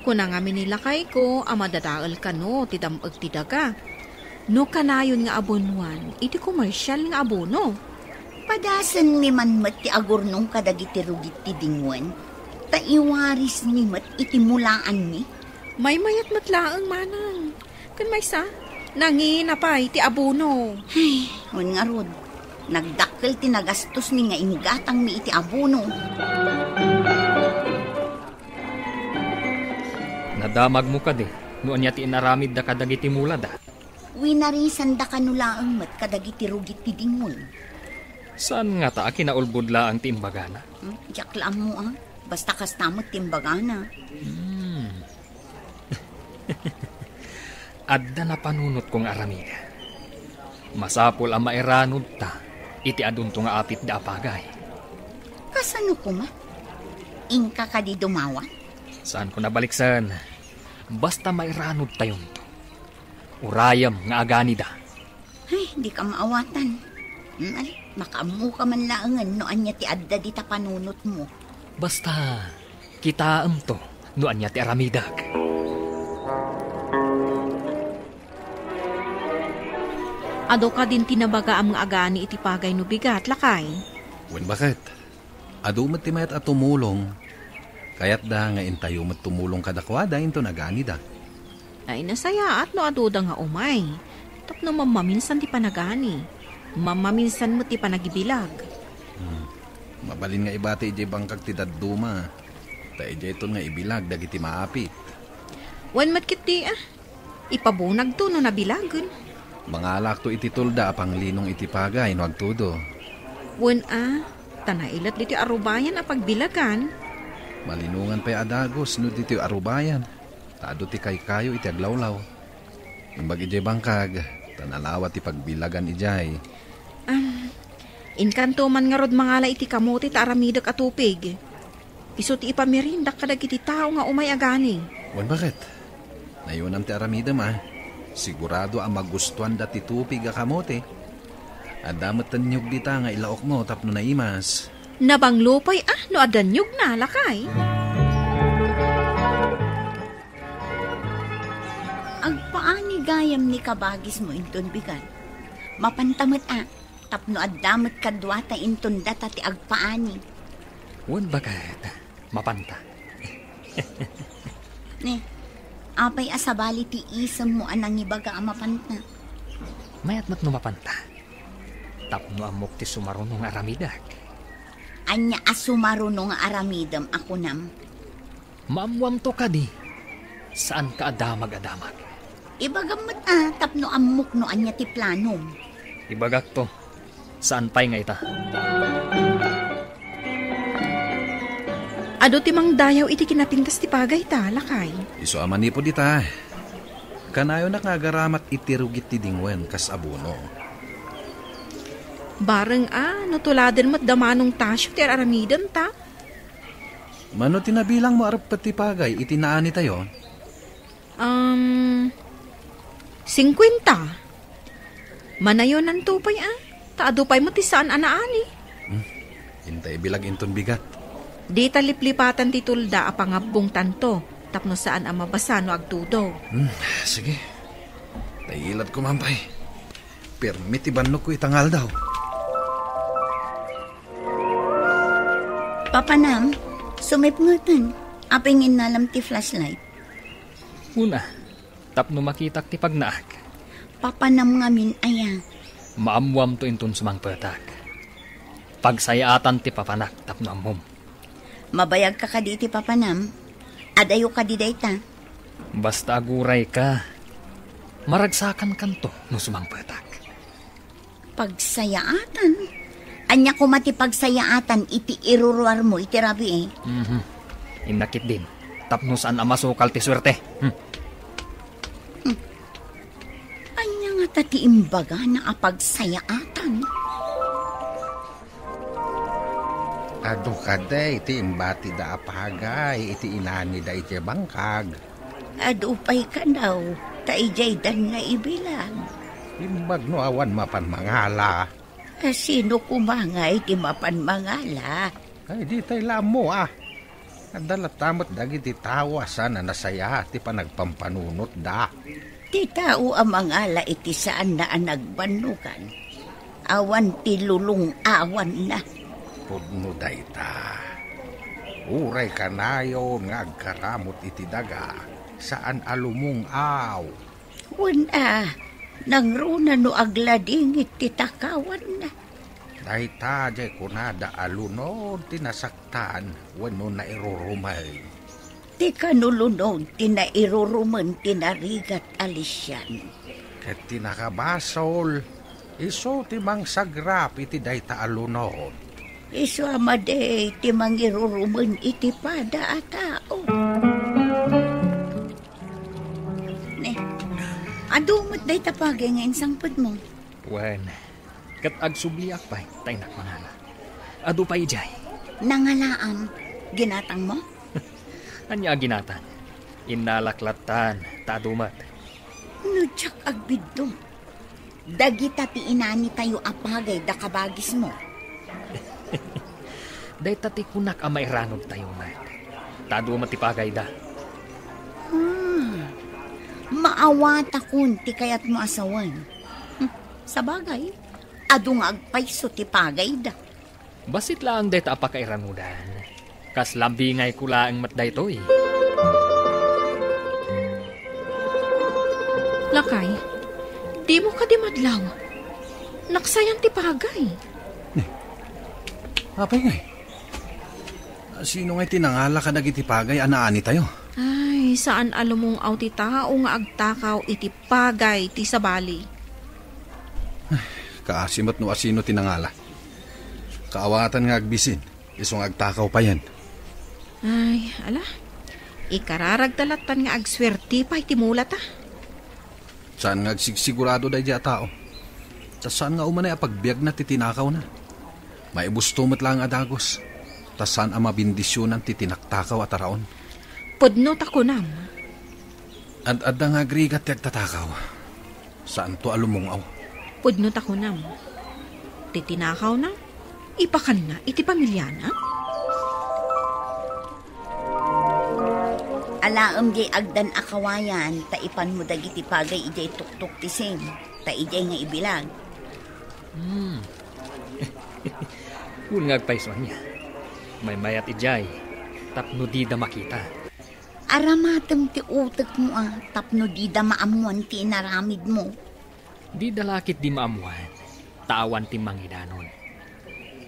Kuna nga minilakay ko, amadadaal ka no, tidamag tidaga. No kanayon nga abunuan, iti komersyal nga abono. Padasan ni man mat ti agurnong kadagiti rugit ti dingwan. Taiwaris ni mat iti mulaan ni. May mayat matlaang manang. Kan may sa, nanginapay ti abono. Ay, hun nga rod. Nagdakkel ti nagastos ni nga ingatang mi iti abono. Nadamag mo ka di, noon niya ti inaramid da kadagiti mula da. Winarisan da kanulaang mat kadagiti rugit ti dingwan. Saan nga ta kinaulbudla ang timbagana? Jaklaan mo ah. Basta kastamot timbagana. Adda na panunot kong aramida. Masapol ang mairanod ta, iti adunto nga apit da apagay. Kasano ko ma? Ingka ka di dumawa? Saan ko nabaliksan? Basta mairanod tayon to. Urayam nga agani da. Ay, di ka maawatan. Makaamu ka man laangan noan niya ti adda di ta panunot mo. Basta, kitaam to, noan niya ti aramidag. Ado ka din tinabaga ang agani iti pagay no bigat, lakay. Wen bakit? Ado mat ti mayat at tumulong. Kayat da nga intayo mat tumulong kadakwada into nagani da. Ay nasaya at no aduda nga umay. Tapno mamaminsan ti panagani. Mamaminsan mo ti panagibilag. Mabalin nga ibati ijay bangkag ti dadduma. Ta ijay ton nga ibilag dagiti maapit. Wan matkit di ipabunag to no nabilagan. Mga alak to iti tulda apang linong iti pagay no agtudo. Wan tanailat diti arubayan a pagbilagan. Malinungan pa'y adagos no diti arubayan. Tado ti kayo iti aglawlaw. Imbag ijay bangkag, tanalawat ti pagbilagan ijay. Inkanto man nga rod mangala iti kamote ta aramidak at tupig. Iso ti ipamirindak kadag iti tao nga umay agani. Wan bakit? Nayunam ti aramida ma. Sigurado ang magustuhan dati tupig a kamote. Adamat tanyog dita nga ilaok mo tapno na imas. Nabanglupay no adanyog na lakay. Agpaani gayam ni kabagis mo inton bigan. Mapantamot tapno adamot kadwata inton data ti agpaani. Wan bakit? Mapanta. Apay asabali ti isam mo anang ibaga ang mapanta. Mayat mat no mapanta. Tapno amok ti sumarunong aramidag. Anya asumarunong aramidam ako nam. Maamwam to ka di. Saan ka adamag-adamag? Ibagamat tapno amok no anya ti planom. Ibagak to. Saan pa'y nga ita? Ado ti mang dayaw iti kinapintas ti pagay ta, lakay. Iso amani po dita. Kanayo na kagaramat itirugit ti dingwen kas abuno. Bareng natuladen mo't damanong tasyo ti aramidan ta. Mano tinabilang mo arap pati pagay itinaani tayo? 50. Manayon ng tupay Taadupay mo ti saan anaani. Hintay bilag inton bigat. Di taliplipatan ti tulda a pangabong tanto. tapno saan ang mabasano agtudo. Sige. Tailad ko, Mampay. Permit ibanlo ko itangal daw. Papanam, sumipngutan. Apingin nalam ti flashlight. Una, tapno makitak ti pagnaag. Papanam ngamin aya. Maamwam to intun sumang petak. Pagsayaatan ti papanak tapno amom. Mabayag ka kaditi papanam. Adayo ka di dayta. Basta aguray ka. Maragsakan kanto no sumang petak. Pagsayaatan? Anya ko mati pagsayaatan iti iruruar mo iti rabi Inakit din. Tapno saan ang masukal ti swerte. Anya nga tati imbaga na apagsayaatan. Ado ka day, iti imbati da apagay, iti inani da iti bangkag. Adupay ka daw, taijay dan nga ibilang. Imbag no awan mapan mangala. Sino kumangay iti mapan mangala? Ay di tayo lamo Adalat tamot dagiti tawasan na nasaya ti panagpampanunot da. Ti tao ang mangala iti saan na nagbanukan. Awan ti lulong awan na. Pudno dayta. Uray kanayon nga agkaramot iti daga. Saan alumong aw? Wala. Nangruna no aglading iti takawan na. Dayta jay kunada alunod tinasaktan wano na irurumay. Ti kanulunod tinairuruman tinarigat alisyan. Ket tinakabasol. Iso timang sagrap iti dayta alunod. Iso amade ti mangiruruman iti pada a tao. Ne, adumot day tapagay nga insangpad mo. Wen, kat agsubliak pa'y tayo nakmangala. Ado pa'y jay. Nangalaam, ginatang mo? Anya ginatan. Inalaklatan, tadumat. Nudyak agbiddo. Dagita ti inani tayo apagay da kabagis mo. Day tati kunak ang mairanod tayo na. Tadumat tipagay da. Maawata kun ti kayat mo asawan. Sa bagay, ado nga agpayso ti pagay da. Basit lang day ta apakairanudan. Kas lambingay kula ang matday to eh. Lakay, di mo ka di madlaw. Naksayan ti pagay. Apay ngay. Sino ngay tinangala ka nagiti pagay anaani tayo? Ay, saan alumong aw ti tao nga agtakaw iti pagay ti sabali. Kaasimot no asino tinangala. Kaawatan nga agbisin. Isong agtakaw pa yan. Ay, ala. Ikararagdalatan nga agswerti pa iti mulat Saan nga agsigsigurado day diya tao? Tas saan nga umanay apagbiag na titinakaw na? Maibustumot lang adagos. Tas saan ang mabindisyonan titinakakaw at araon? Pudno tako nam. Ad-adda nga agrigat ti agtatakaw. Saan to alumungaw? Pudno tako nam. Titinakaw na. Ipakan na iti pamilya na. Alaam jay agdan akawayan, taipan mo dagiti pagay ijay tuktok ti sem, ta ijay nga ibilang. Kung nga agpayson niya. May mayat ijay. Tapno di da makita. Aramatem ti utek mo tapno di da maamuan ti inaramid mo. Di dalakit di maamuan. Tawan ti mangidanon.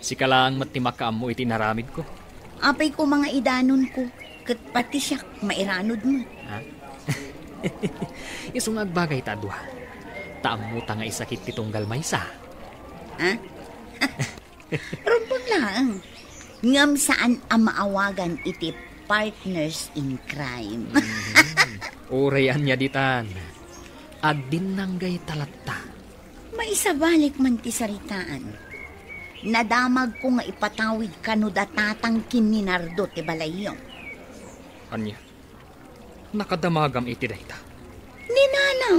Sikalang mat ti makaamu iti naramid ko. Apay ko mga idanon ko, ket pati siya mairanod mo. Ha? Isong agbagay ta duha. Taamu ta nga isakit ti tunggal maysa. Ha? Rumpon lang. Ngam saan ang maawagan iti partners in crime. Urayan niya ditan. Agdinanggay talatta. Maisabalik man ti saritaan. Nadamag ko nga ipatawid ka no datatang kininardo ti balayong. Anya? Nakadamagam iti dayta. Ninanaw.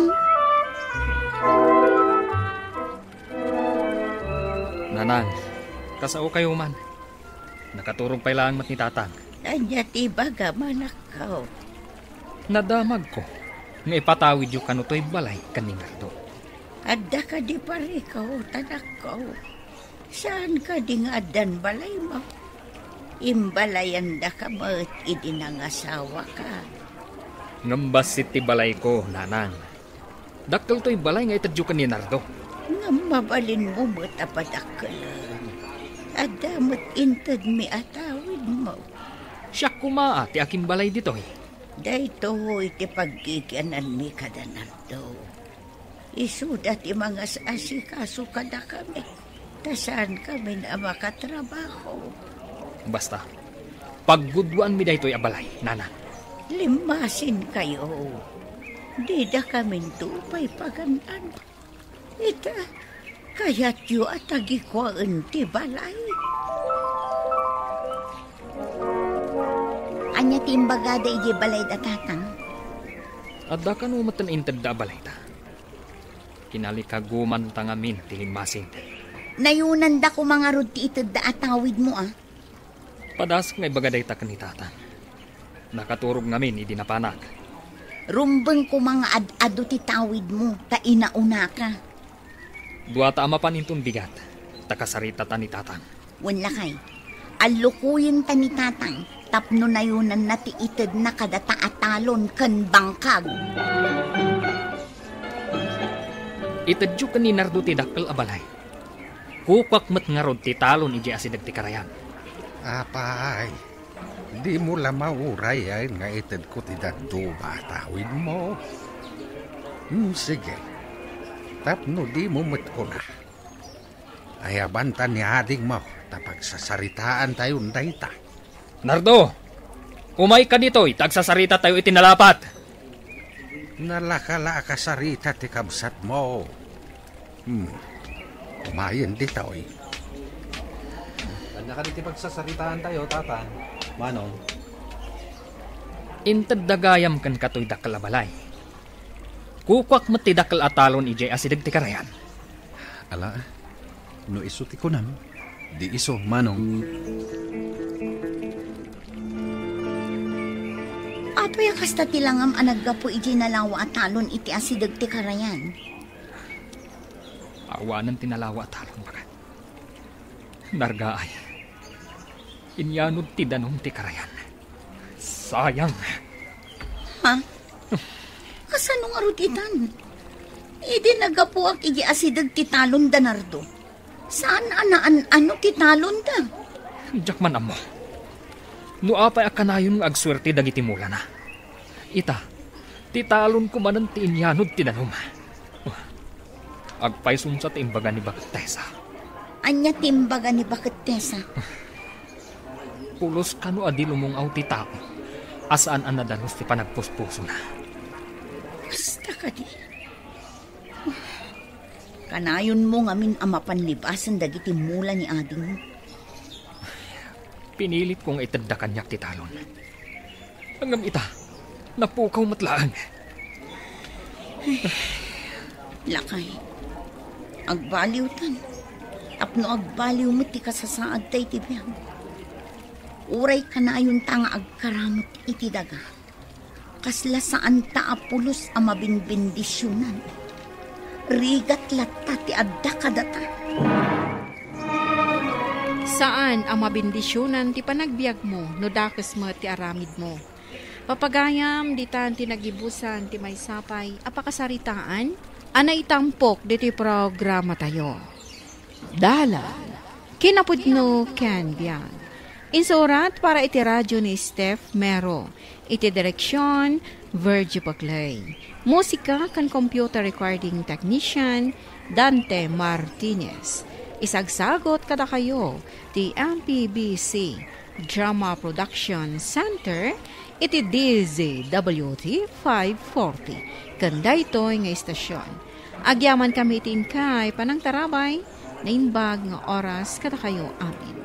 Nanang, kasao kayo man. Nakaturong pa lang mat ni tatang. Anya ti baga manakaw. Nadamag ko. Nga ipatawid yung kanutoy balay kaningardo. Adda ka di pare ka, tanak ko. Saan ka di nga adan balay mo? Imbalayan da ka mo't idinangasawa ka. Ngambas ti balay ko, nanang. Dakkel to'y balay nga itadyo ka ni Nardo. Nga mabalin mo mo't apadakalan. Adda mo't intad mi atawid mo. Siya kumaa ti aking balay dito eh. Dahito iti pagkikyanan mi kada Nardo. Isudat ti mga asikaso kada kami. Tasan kami na makatrabaho. Basta, paggudwaan mi dahito'y abalay, nanang. Limasin kayo. Di da kami tupay pagandan. Ita, kaya't yu at agikwaan ti balay. Anya timbagada iji balay da tatang. Adda ka no matan intad da abalay ta. Kinalikaguman tangamin ti limasin. Nayunan da ko mga rod ti itad da atawid mo Padas nga ibagaday ta kanitatan. Nakaturog ngamin, idi napanak. Rumbeng ko mga ad-ado ti tawid mo, ta inauna ka. Duata ama panintong bigat, takasarita ta ni tatang. Wala kay, alukuyin ta ni tatang, tapno nayunan na ti itad na kadata atalon kan bangkag. Itadyo ka ni Nardo ti dakkel abalay. Kukwak mat nga rod ti talon iji asidag ti karayan. Apay, di mo la mauray ay nga itad ko ti dadto batawid mo. Sige, tapno di mo ko na. Ay abanta ni ading mo, tapag sasaritaan tayo dayta. Nardo, umay ka dito, tagsasarita tayo itinalapat. Nalakala ka sarita ti kabsat mo. Umayan di tayo Kanya ka diti pagsasaritaan tayo, tatan. Manong. Intad dagayam kan katoy dakkel abalay. Kukwak mat ti dakkel atalon ijay asidag ti karayan. Ala, no iso ti kunam. Di iso, manong. Ato yung kasta tilangam anagga po iji nalawa atalon iti asidag ti karayan. Awanan tinalawa atalon bagat. Nargaay. Inyanod ti danong ti karayan. Sayang. Ha? Kasano nga rutitan? Idi nagapuak iji asidag ti talon da Nardo. Saan ano ti talon da? Jakman amo. No apay akanayon ng agswerte dagiti mula na. Ita, ti talon ko manan ti inyanod ti danom. Agpay sumsa ti imbaga ni Bakit Tesa. Anya timbaga ni Bakit Tesa? Pulos kano adi lumungaw ti tao. Asaan ang nadalos ti panagpuspuso na. Basta ka di. Kanayon mo ngamin amapanlibasan dagiti mula ni ading mo. Pinilit kong itadda kanyak ti talon. Hanggang ita, napukaw matlaan. Lakay, agbaliw tan. Tapno agbaliw mo ti kasasaad tay ti biyang. Uray ka na ayon tanga agkaramot iti daga. Kasla saan ta apulos ang mabinbindisyonan. Rigat latta ti adda kadata. Saan ang mabindisyonan ti panagbiag mo no dakes mo ti aramid mo? Papagayam ditan ti nagibusan ti may sapay apakasaritaan anay tampok diti programa tayo. Dala kinapudno ken biyan. Insurat para iti radyo ni Steph Mero. Iti direksyon, Virgie Paclay. Musika kan computer recording technician, Dante Martinez. Isagsagot kada kayo, ti MPBC Drama Production Center, iti DZWT 540. Kanda ito'y nga istasyon. Agyaman kami itin kay panang tarabay, na inbag nga oras kada kayo amin.